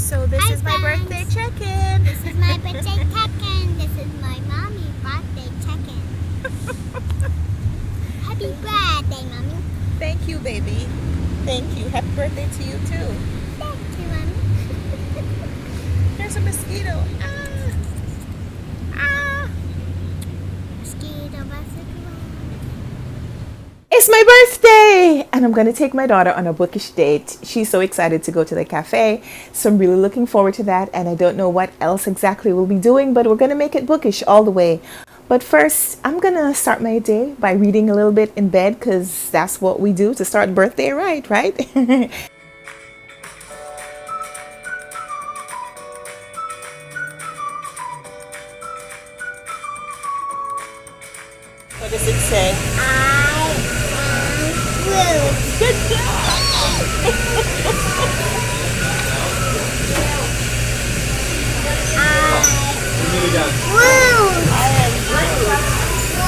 So this Hi, is my friends. birthday check-in. This is my birthday check-in. This is my mommy birthday check-in. Happy birthday, mommy. Thank you, baby. Thank you. Happy birthday to you too. Thank you, mommy. There's a mosquito. Ah. Mosquito buzzing around. It's my birthday! And I'm going to take my daughter on a bookish date. She's so excited to go to the cafe. So I'm really looking forward to that. And I don't know what else exactly we'll be doing, but we're going to make it bookish all the way. But first, I'm going to start my day by reading a little bit in bed because that's what we do to start birthday right? What does it say? I am rude. Good job! Rude. I am rude. Whoa.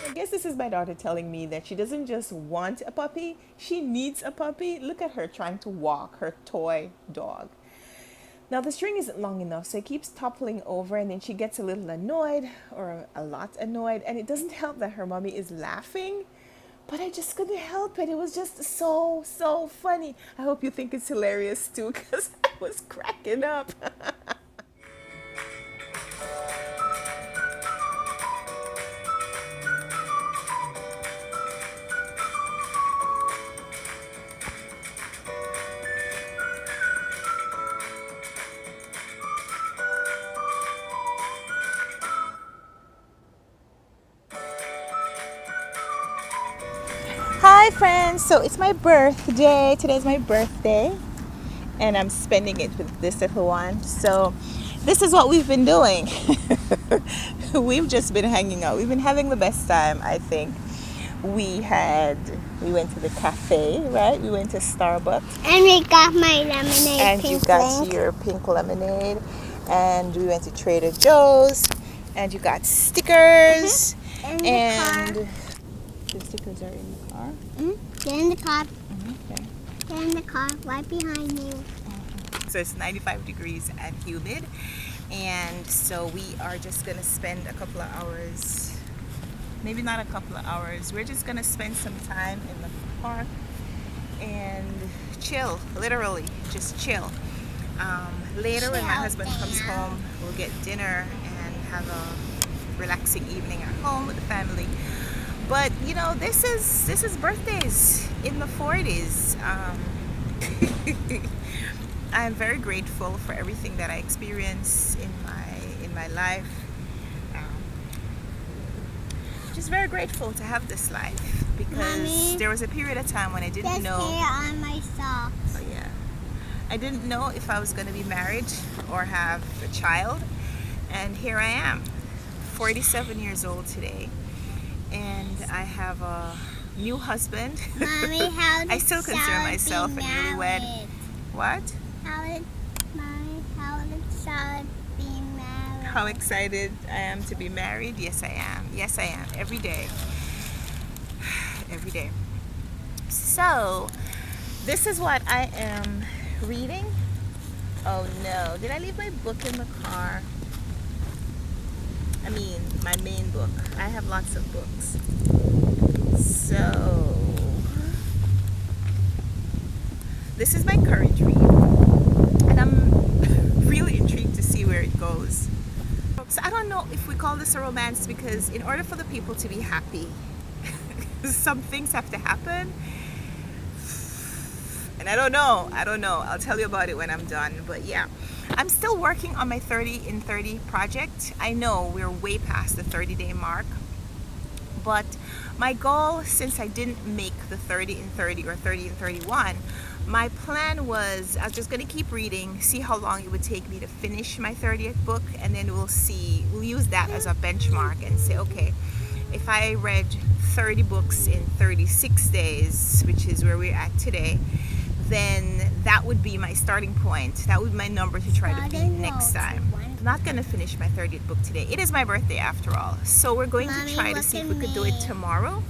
I guess this is my daughter telling me that she doesn't just want a puppy, she needs a puppy. Look at her trying to walk her toy dog. Now the string isn't long enough, so it keeps toppling over and then she gets a little annoyed or a lot annoyed, and it doesn't help that her mommy is laughing. But I just couldn't help it. It was just so funny. I hope you think it's hilarious too, because I was cracking up. Hi friends, so it's my birthday. Today's my birthday and I'm spending it with this little one. So this is what we've been doing. We've just been hanging out. We've been having the best time, I think. We went to the cafe, right? We went to Starbucks. And we got my lemonade. And you got your pink lemonade. And we went to Trader Joe's. And you got stickers. And the stickers are in the car. Get in the car. Okay. Get in the car right behind you. So it's 95 degrees and humid. And so we are just going to spend a couple of hours, maybe not a couple of hours. We're just going to spend some time in the park and chill, literally, just chill. Later when my husband comes home, we'll get dinner and have a relaxing evening at home with the family. But you know, this is birthdays in the 40s. I'm very grateful for everything that I experience in my life. Just very grateful to have this life because Mommy, there was a period of time when I didn't there's know. hair on my socks. Oh yeah. I didn't know if I was going to be married or have a child, and here I am, 47 years old today, and I have a new husband. Mommy, how I still consider myself a newlywed. What? Mommy, how did Charlotte be married? How excited I am to be married? Yes, I am. Yes, I am. Every day. Every day. So, this is what I am reading. Oh no, did I leave my book in the car? I mean, my main book. I have lots of books. So, this is my current read, and I'm really intrigued to see where it goes. So I don't know if we call this a romance, because in order for the people to be happy, some things have to happen. And I don't know. I'll tell you about it when I'm done. But yeah, I'm still working on my 30 in 30 project. I know we're way past the 30-day mark. But my goal, since I didn't make the 30 in 30 or 30 in 31, my plan was I was just going to keep reading, see how long it would take me to finish my 30th book, and then we'll use that as a benchmark and say, okay, if I read 30 books in 36 days, which is where we're at today, then that would be my starting point. That would be my number to try to beat next time. I'm not going to finish my 30th book today. It is my birthday after all. So we're going to try to see if we could do it tomorrow,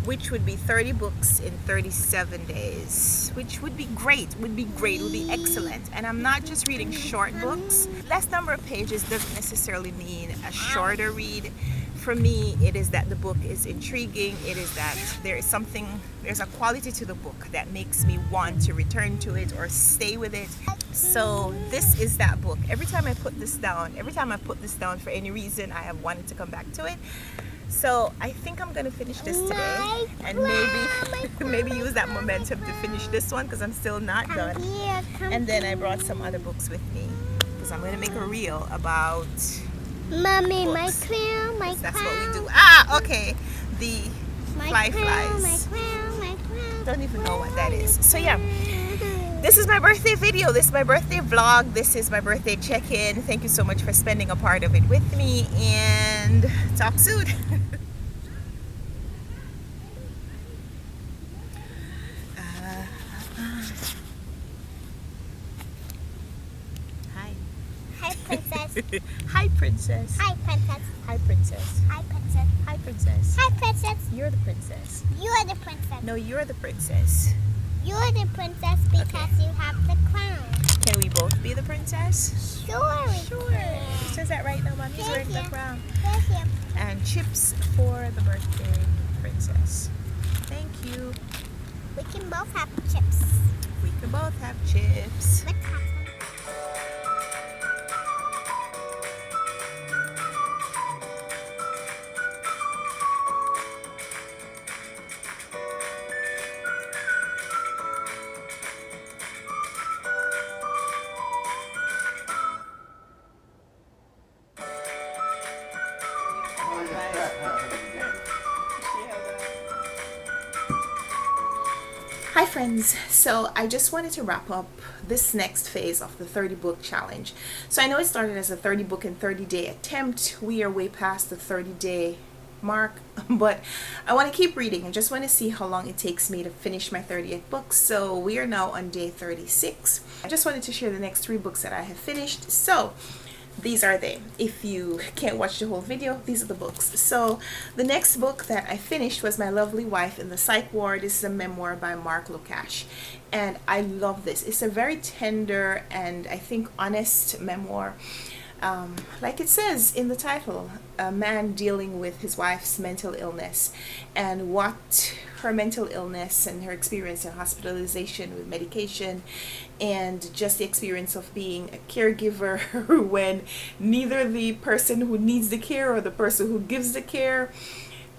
which would be 30 books in 37 days, which would be great, would be excellent. And I'm not just reading short books. Less number of pages doesn't necessarily mean a shorter read. For me, it is that the book is intriguing. It is that there's a quality to the book that makes me want to return to it or stay with it. So this is that book. Every time I put this down for any reason, I have wanted to come back to it. So I think I'm gonna finish this today, and maybe use that momentum to finish this one, because I'm still not done. And then I brought some other books with me, because I'm gonna make a reel about Mommy, books. my crown. That's what we do. Ah, okay. The flies. My crown. Don't even know what that is. So yeah, this is my birthday video. This is my birthday vlog. This is my birthday check-in. Thank you so much for spending a part of it with me, and talk soon. Hi, princess. Hi, princess. Hi, princess. Hi, princess. Hi, princess. Hi, princess. Hi, princess. You're the princess. You are the princess. No, you're the princess. You're the princess because you have the crown. Can we both be the princess? Sure. Sure. Who says that right now? Mommy's wearing the crown. Yes, yes. And chips for the birthday princess. Thank you. We can both have chips. We can both have chips. Look how Hi friends, so I just wanted to wrap up this next phase of the 30 book challenge. So I know it started as a 30 book and 30-day attempt. We are way past the 30-day mark, but I want to keep reading. I just want to see how long it takes me to finish my 30th book. So we are now on day 36. I just wanted to share the next 3 books that I have finished. So these are they. If you can't watch the whole video, these are the books. So the next book that I finished was My Lovely Wife in the Psych Ward. This is a memoir by Lukach, and I love this. It's a very tender and I think honest memoir. Like it says in the title, a man dealing with his wife's mental illness and what her mental illness and her experience in hospitalization with medication, and just the experience of being a caregiver when neither the person who needs the care or the person who gives the care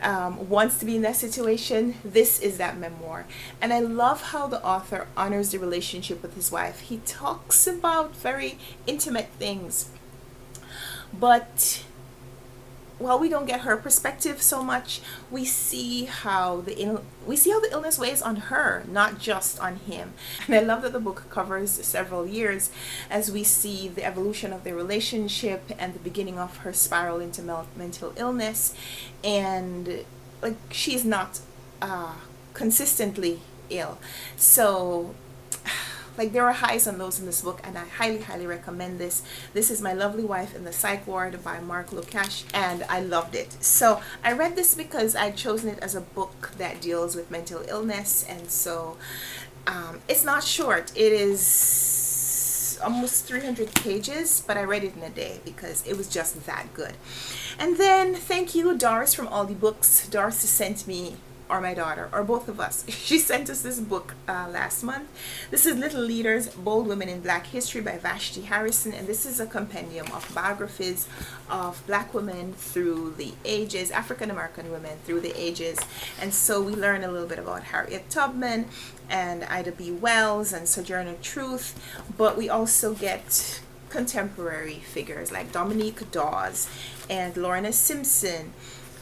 wants to be in that situation. This is that memoir, and I love how the author honors the relationship with his wife. He talks about very intimate things, but while we don't get her perspective so much, we see how the illness weighs on her, not just on him. And I love that the book covers several years as we see the evolution of their relationship and the beginning of her spiral into mental illness. And like, she's not consistently ill, so like, there are highs and lows in this book, and I highly recommend this. This is My Lovely Wife in the Psych Ward by Lukach, and I loved it. So I read this because I'd chosen it as a book that deals with mental illness, and so it's not short. It is almost 300 pages, but I read it in a day because it was just that good. And then thank you, Doris from Aldi Books. Doris sent me, or my daughter, or both of us, she sent us this book last month. This is Little Leaders, Bold Women in Black History by Vashti Harrison, and this is a compendium of biographies of Black women through the ages, African American women through the ages. And so we learn a little bit about Harriet Tubman and Ida B. Wells and Sojourner Truth, but we also get contemporary figures like Dominique Dawes and Lorna Simpson,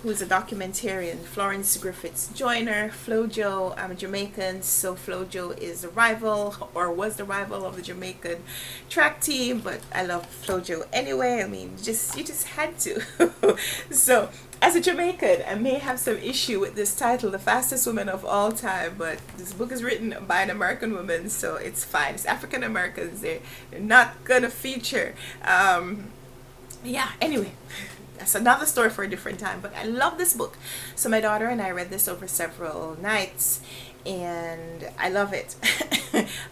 who's a documentarian, Florence Griffiths Joyner, Flojo. I'm a Jamaican, so Flojo is the rival, or was the rival, of the Jamaican track team, but I love Flojo anyway. I mean, you just had to. So as a Jamaican, I may have some issue with this title, The Fastest Woman of All Time, but this book is written by an American woman, so it's fine. It's African Americans, they're not gonna feature. Yeah, anyway. That's another story for a different time, but I love this book. So my daughter and I read this over several nights, and I love it.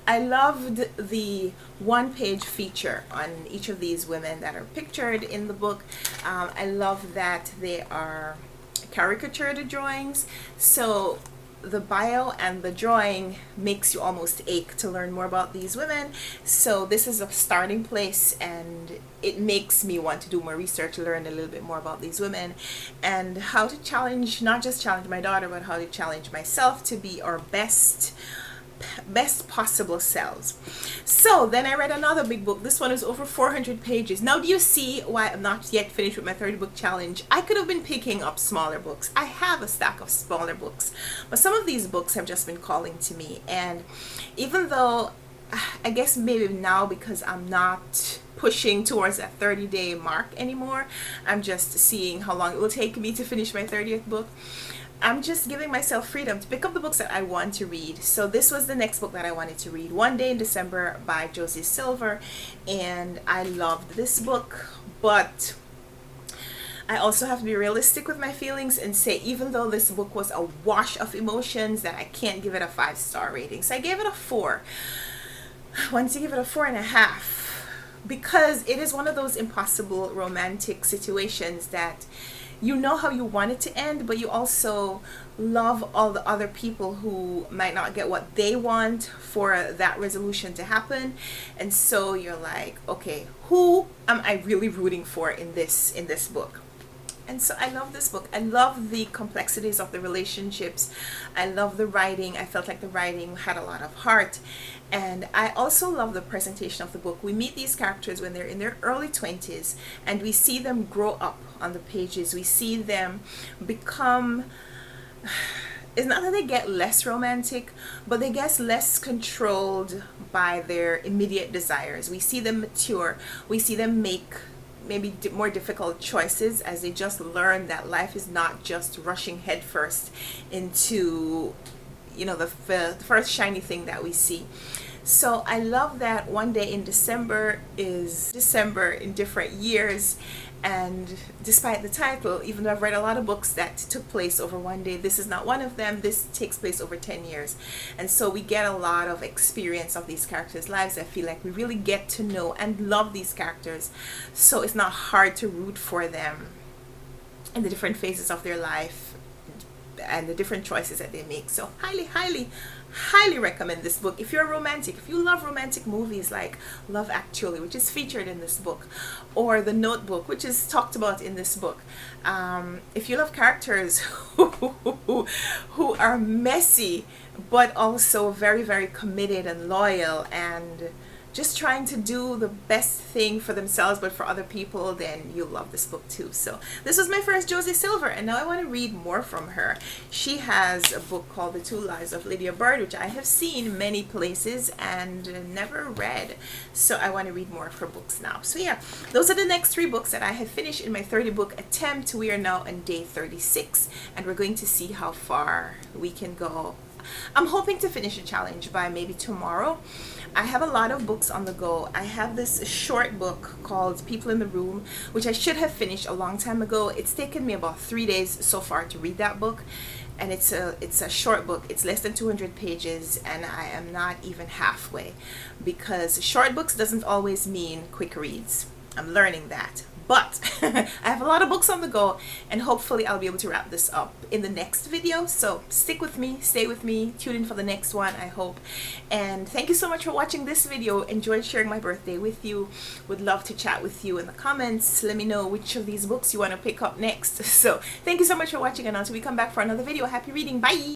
I loved the one-page feature on each of these women that are pictured in the book. I love that they are caricatured drawings, so the bio and the drawing makes you almost ache to learn more about these women. So this is a starting place, and it makes me want to do more research, learn a little bit more about these women and how to challenge, not just challenge my daughter, but how to challenge myself to be our best possible selves. So then I read another big book. This one is over 400 pages. Now do you see why I'm not yet finished with my 30 book challenge? I could have been picking up smaller books. I have a stack of smaller books, but some of these books have just been calling to me. And even though I guess maybe now, because I'm not pushing towards that 30-day mark anymore, I'm just seeing how long it will take me to finish my 30th book, I'm just giving myself freedom to pick up the books that I want to read. So this was the next book that I wanted to read, One Day in December by Josie Silver, and I loved this book, but I also have to be realistic with my feelings and say, even though this book was a wash of emotions, that I can't give it a 5-star rating. So I gave it a 4. I wanted to give it a 4.5 because it is one of those impossible romantic situations that you know how you want it to end, but you also love all the other people who might not get what they want for that resolution to happen. And so you're like, okay, who am I really rooting for in this book? And so I love this book. I love the complexities of the relationships. I love the writing. I felt like the writing had a lot of heart. And I also love the presentation of the book. We meet these characters when they're in their early 20s, and we see them grow up on the pages. We see them become, it's not that they get less romantic, but they get less controlled by their immediate desires. We see them mature. We see them make maybe more difficult choices as they just learn that life is not just rushing headfirst into, you know, the first shiny thing that we see. So I love that One Day in December is December in different years. And despite the title, even though I've read a lot of books that took place over one day, this is not one of them. This takes place over 10 years. And so we get a lot of experience of these characters' lives. I feel like we really get to know and love these characters. So it's not hard to root for them in the different phases of their life and the different choices that they make. So highly recommend this book. If you're a romantic, if you love romantic movies like Love Actually, which is featured in this book, or The Notebook, which is talked about in this book, if you love characters who are messy but also very, very committed and loyal and just trying to do the best thing for themselves but for other people, then you'll love this book too. So this was my first Josie Silver, and now I want to read more from her. She has a book called The Two Lives of Lydia Bird, which I have seen many places and never read, so I want to read more of her books now. So yeah, those are the next 3 books that I have finished in my 30 book attempt. We are now on day 36, and we're going to see how far we can go. I'm hoping to finish the challenge by maybe tomorrow. I have a lot of books on the go. I have this short book called People in the Room, which I should have finished a long time ago. It's taken me about 3 days so far to read that book, and it's a short book. It's less than 200 pages, and I am not even halfway, because short books doesn't always mean quick reads. I'm learning that. But I have a lot of books on the go, and hopefully I'll be able to wrap this up in the next video. So stick with me, stay with me, tune in for the next one, I hope. And thank you so much for watching this video. Enjoyed sharing my birthday with you. Would love to chat with you in the comments. Let me know which of these books you want to pick up next. So thank you so much for watching, and until we come back for another video, happy reading. Bye!